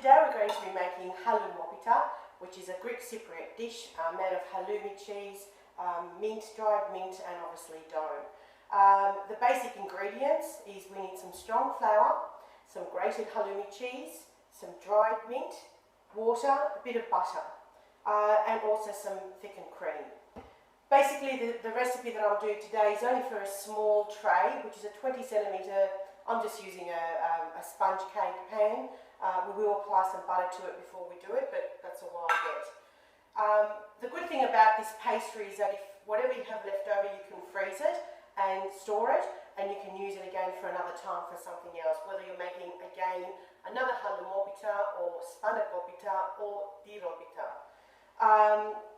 Today we're going to be making Haloumopita, which is a Greek Cypriot dish made of halloumi cheese, dried mint, and obviously dough. The basic ingredients is we need some strong flour, some grated halloumi cheese, some dried mint, water, a bit of butter, and also some thickened cream. Basically, the recipe that I'm doing today is only for a small tray, which is a 20 centimetre. I'm just using a sponge cake pan. We will apply some butter to it before we do it, but that's all I'll get. The good thing about this pastry is that if whatever you have left over, you can freeze it and store it, and you can use it again for another time for something else, whether you're making, again, another Haloumopita or spanakopita or diropita.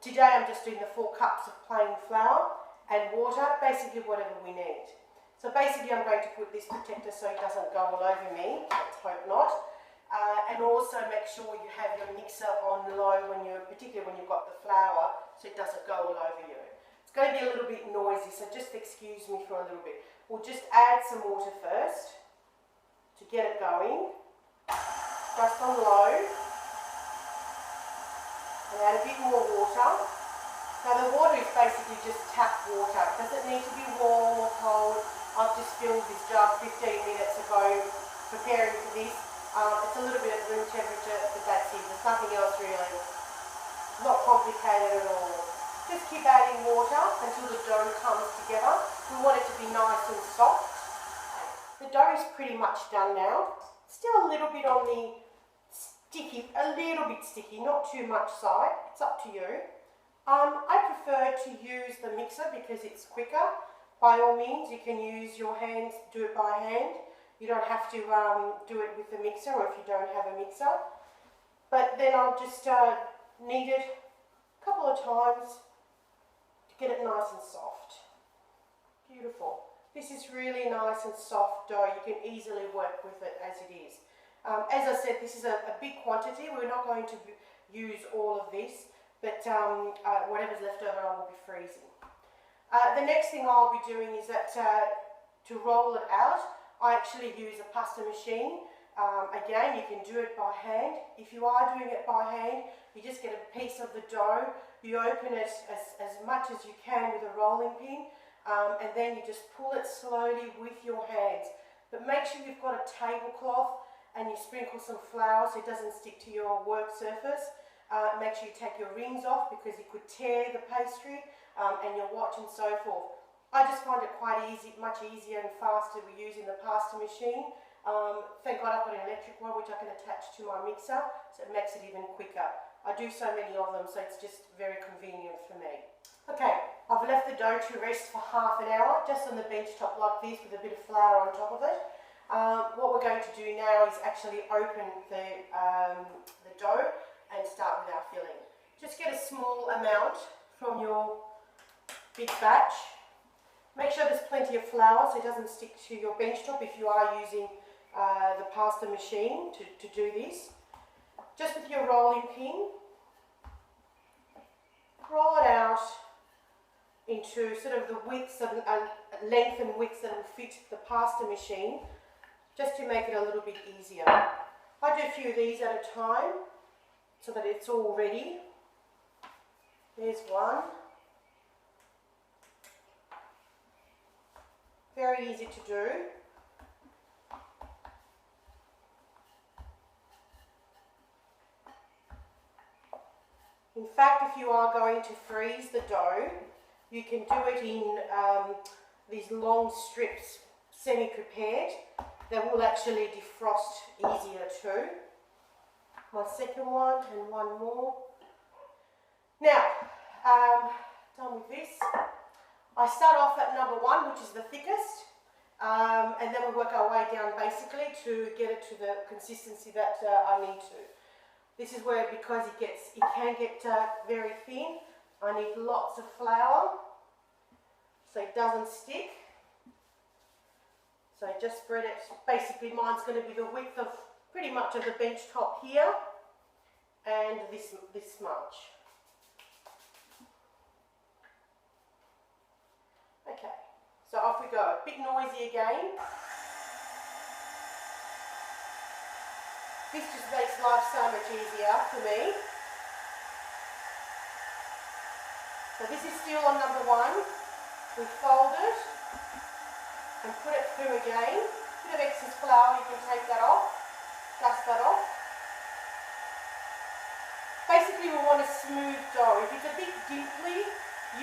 Today I'm just doing the 4 cups of plain flour and water, basically whatever we need. So basically I'm going to put this protector so it doesn't go all over me, let's hope not. And also make sure you have your mixer on low, particularly when you've got the flour, so it doesn't go all over you. It's going to be a little bit noisy, so just excuse me for a little bit. We'll just add some water first to get it going, just on low. And add a bit more water. Now the water is basically just tap water. It doesn't need to be warm or cold. I've just filled this jug 15 minutes ago preparing for this. It's a little bit at room temperature, but that's it. There's nothing else really. Not complicated at all. Just keep adding water until the dough comes together. We want it to be nice and soft. The dough is pretty much done now. Still a little bit on the sticky, a little bit sticky, not too much side. It's up to you. I prefer to use the mixer because it's quicker. By all means, you can use your hands, do it by hand. You don't have to do it with the mixer, or if you don't have a mixer. But then I'll just knead it a couple of times to get it nice and soft. Beautiful. This is really nice and soft dough. You can easily work with it as it is. As I said, this is a big quantity. We're not going to use all of this, but whatever's left over I will be freezing. The next thing I'll be doing is that to roll it out, I actually use a pasta machine. Again, you can do it by hand. If you are doing it by hand, you just get a piece of the dough, you open it as much as you can with a rolling pin, and then you just pull it slowly with your hands. But make sure you've got a tablecloth and you sprinkle some flour so it doesn't stick to your work surface. Make sure you take your rings off because it could tear the pastry and your watch and so forth. I just find it quite easy, much easier and faster with using the pasta machine. Thank God I've got an electric one which I can attach to my mixer, so it makes it even quicker. I do so many of them, so it's just very convenient for me. Okay, I've left the dough to rest for half an hour, just on the bench top like this with a bit of flour on top of it. What we're going to do now is actually open the dough and start with our filling. Just get a small amount from your big batch. Make sure there's plenty of flour so it doesn't stick to your bench top if you are using the pasta machine to do this. Just with your rolling pin, roll it out into sort of the widths and length and width that will fit the pasta machine, just to make it a little bit easier. I do a few of these at a time so that it's all ready. There's one. Very easy to do. In fact, if you are going to freeze the dough, you can do it in these long strips, semi-prepared. They will actually defrost easier too. My second one and one more. Now, done with this. I start off at number 1, which is the thickest, and then we work our way down basically to get it to the consistency that I need to. This is where, because it can get very thin, I need lots of flour so it doesn't stick. So just spread it. Basically, mine's going to be the width of pretty much of the bench top here, and this much. Okay, so off we go. A bit noisy again. This just makes life so much easier for me. So this is still on number 1. We fold it and put it through again. A bit of excess flour, you can take that off, dust that off. Basically we want a smooth dough. If it's a bit dimply,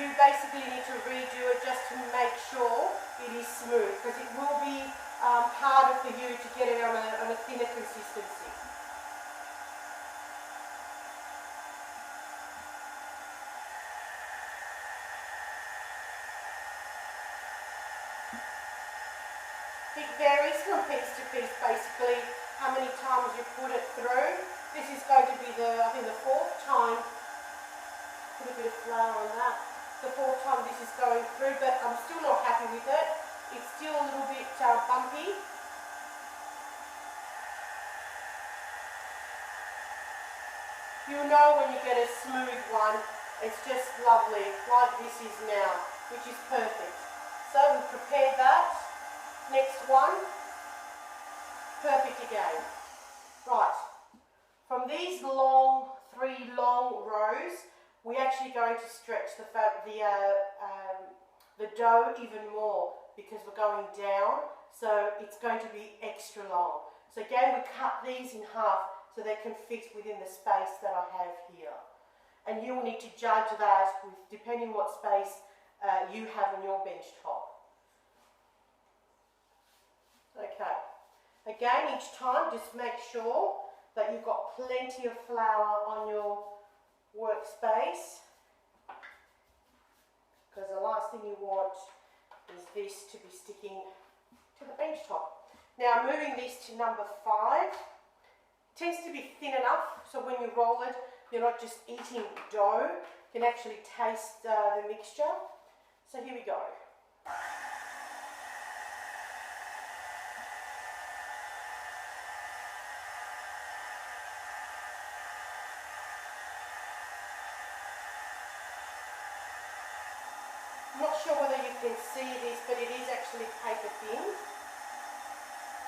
you basically need to redo it just to make sure it is smooth, because it will be harder for you to get it on a thinner consistency. It varies from piece to piece, basically, how many times you put it through. This is going to be I think the 4th time. Put a bit of flour on that. The 4th time this is going through, but I'm still not happy with it. It's still a little bit bumpy. You'll know when you get a smooth one. It's just lovely, like this is now, which is perfect. So we've prepared that. Next one, perfect again. Right, from these 3 long rows, we're actually going to stretch the dough even more, because we're going down, so it's going to be extra long. So again, we cut these in half so they can fit within the space that I have here. And you'll need to judge that with, depending what space you have on your bench top. Okay, again, each time just make sure that you've got plenty of flour on your workspace, because the last thing you want is this to be sticking to the bench top. Now moving this to number 5, it tends to be thin enough so when you roll it, you're not just eating dough, you can actually taste the mixture. So here we go. I'm not sure whether you can see this, but it is actually paper thin.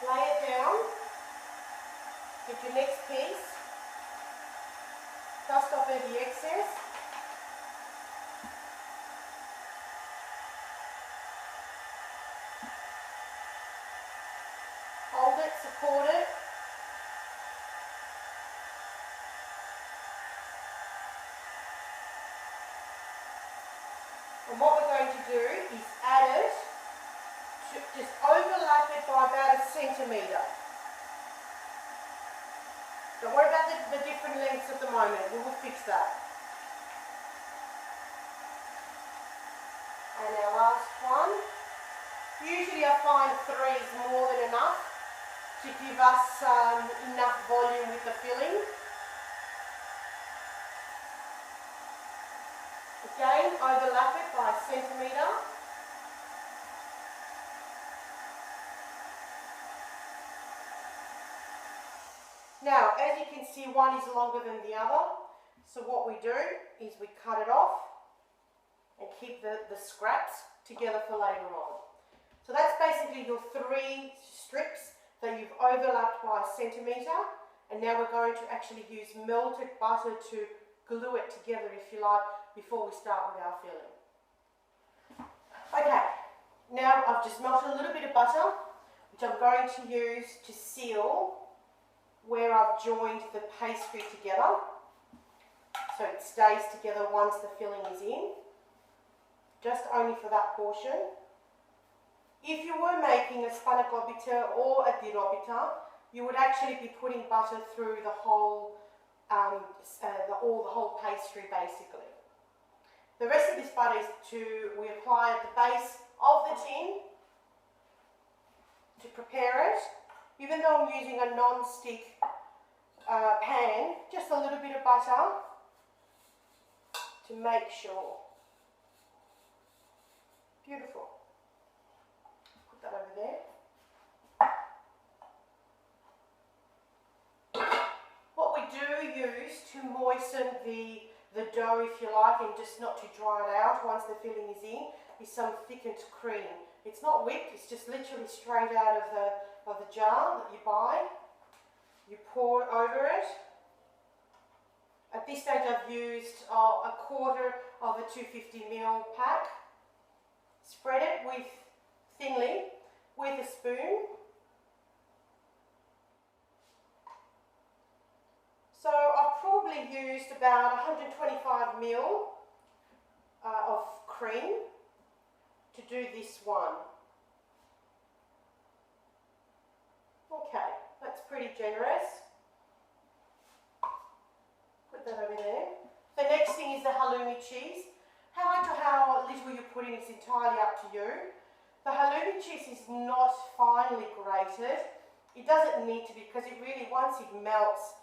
Lay it down, get your next piece, dust off any excess. Hold it, support it. And what we're going to do is add it, just overlap it by about 1 centimetre. Don't worry about the different lengths at the moment, we will fix that. And our last one. Usually I find 3 is more than enough to give us enough volume with the filling. Again, overlap it by 1 centimetre. Now, as you can see, one is longer than the other. So what we do is we cut it off and keep the scraps together for later on. So that's basically your 3 strips that you've overlapped by 1 centimetre. And now we're going to actually use melted butter to glue it together, if you like, before we start with our filling. Okay, now I've just melted a little bit of butter, which I'm going to use to seal where I've joined the pastry together, so it stays together once the filling is in, just only for that portion. If you were making a spanakopita or a dirobita, you would actually be putting butter through the whole, the whole pastry basically. The rest of this butter is we apply at the base of the tin to prepare it. Even though I'm using a non-stick pan, just a little bit of butter to make sure. Beautiful. Put that over there. What we do use to moisten the dough, if you like, and just not to dry it out once the filling is in, is some thickened cream. It's not whipped, it's just literally straight out of the jar that you buy. You pour it over it. At this stage I've used a quarter of a 250ml pack. Spread it thinly with a spoon. So I've probably used about 125ml of cream to do this one. Okay, that's pretty generous. Put that over there. The next thing is the halloumi cheese. How much or how little you put in is entirely up to you. The halloumi cheese is not finely grated. It doesn't need to be, because it really, once it melts,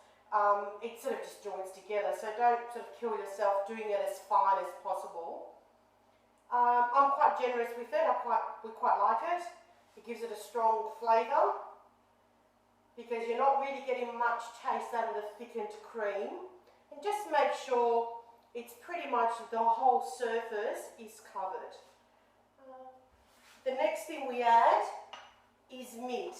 it sort of just joins together. So don't sort of kill yourself doing it as fine as possible. I'm quite generous with it. We quite like it. It gives it a strong flavour, because you're not really getting much taste out of the thickened cream. And just make sure it's pretty much the whole surface is covered. The next thing we add is mint.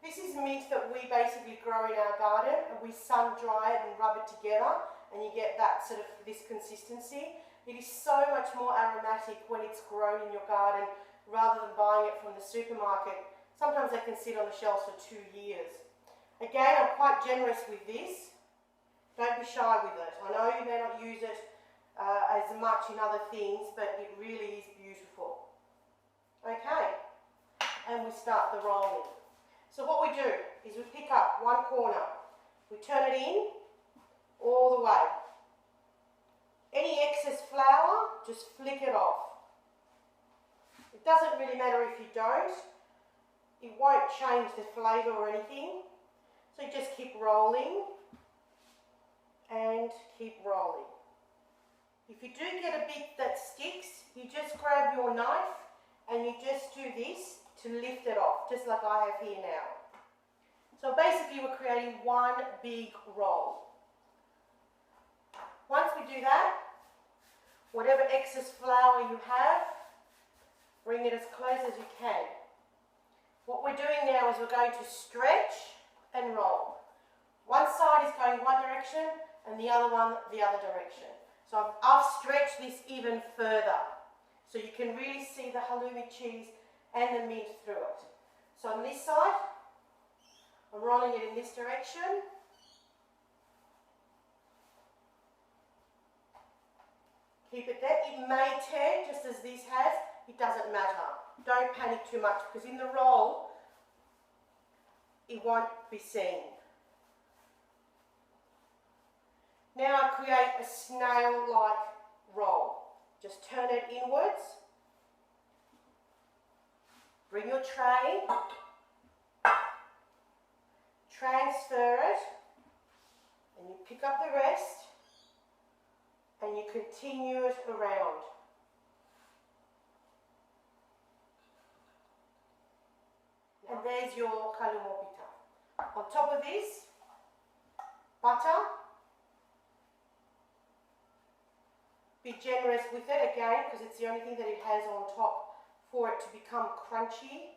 This is mint that we basically grow in our garden, and we sun dry it and rub it together, and you get that sort of this consistency. It is so much more aromatic when it's grown in your garden rather than buying it from the supermarket. Sometimes they can sit on the shelves for 2 years. Again, I'm quite generous with this. Don't be shy with it. I know you may not use it as much in other things, but it really is beautiful. Okay, and we start the rolling. So what we do is we pick up one corner, we turn it in all the way. Any excess flour, just flick it off. It doesn't really matter if you don't. It won't change the flavour or anything. So you just keep rolling and keep rolling. If you do get a bit that sticks, you just grab your knife and you just do this to lift it off, just like I have here now. So basically we're creating one big roll. Once we do that, whatever excess flour you have, bring it as close as you can. What we're doing now is we're going to stretch and roll. One side is going one direction and the other one the other direction. So I've stretched this even further, so you can really see the halloumi cheese and the mint through it. So on this side, I'm rolling it in this direction. Keep it there. It may tear just as this has. It doesn't matter. Don't panic too much, because in the roll, it won't be seen. Now I create a snail-like roll. Just turn it inwards. Bring your tray. Transfer it. And you pick up the rest. And you continue it around. And there's your Haloumopita. On top of this, butter. Be generous with it again, because it's the only thing that it has on top for it to become crunchy.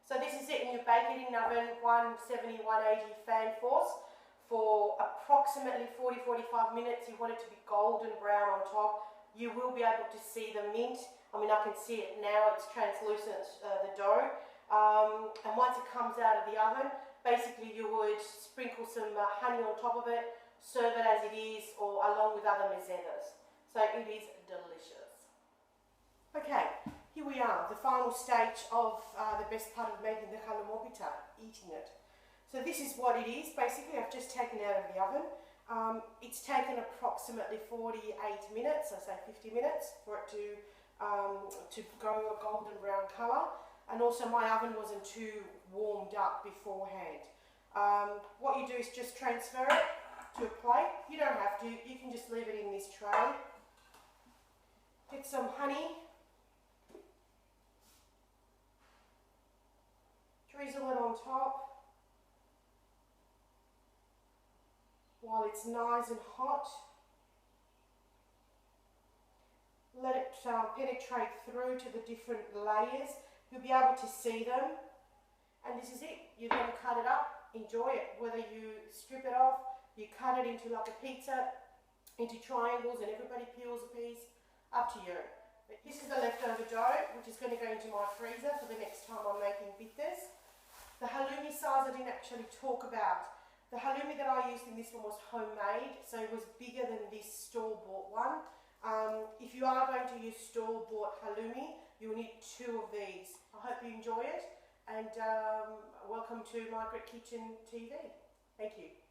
So this is it, and you bake it in an oven 170, 180 fan force for approximately 40-45 minutes. You want it to be golden brown on top. You will be able to see the mint. I mean, I can see it now, it's translucent, the dough. And once it comes out of the oven, basically you would sprinkle some honey on top of it, serve it as it is, or along with other mezetas. So it is delicious. Okay, here we are, the final stage of the best part of making the Haloumopita, eating it. So this is what it is. Basically, I've just taken it out of the oven. It's taken approximately 48 minutes, I say 50 minutes, for it to go a golden brown colour. And also my oven wasn't too warmed up beforehand. What you do is just transfer it to a plate. You don't have to, you can just leave it in this tray. Get some honey. Drizzle it on top. While it's nice and hot. Let it penetrate through to the different layers. You'll be able to see them. And this is it. You're going to cut it up enjoy it. Whether you strip it off, you cut it into like a pizza, into triangles, and everybody peels a piece, up to you. But this is the leftover dough, which is going to go into my freezer for the next time I'm making bitters. The halloumi size I didn't actually talk about. The halloumi that I used in this one was homemade, so it was bigger than this store-bought one. If you are going to use store-bought halloumi, you will need 2 of these. I hope you enjoy it, and welcome to Margaret Kitchen TV. Thank you.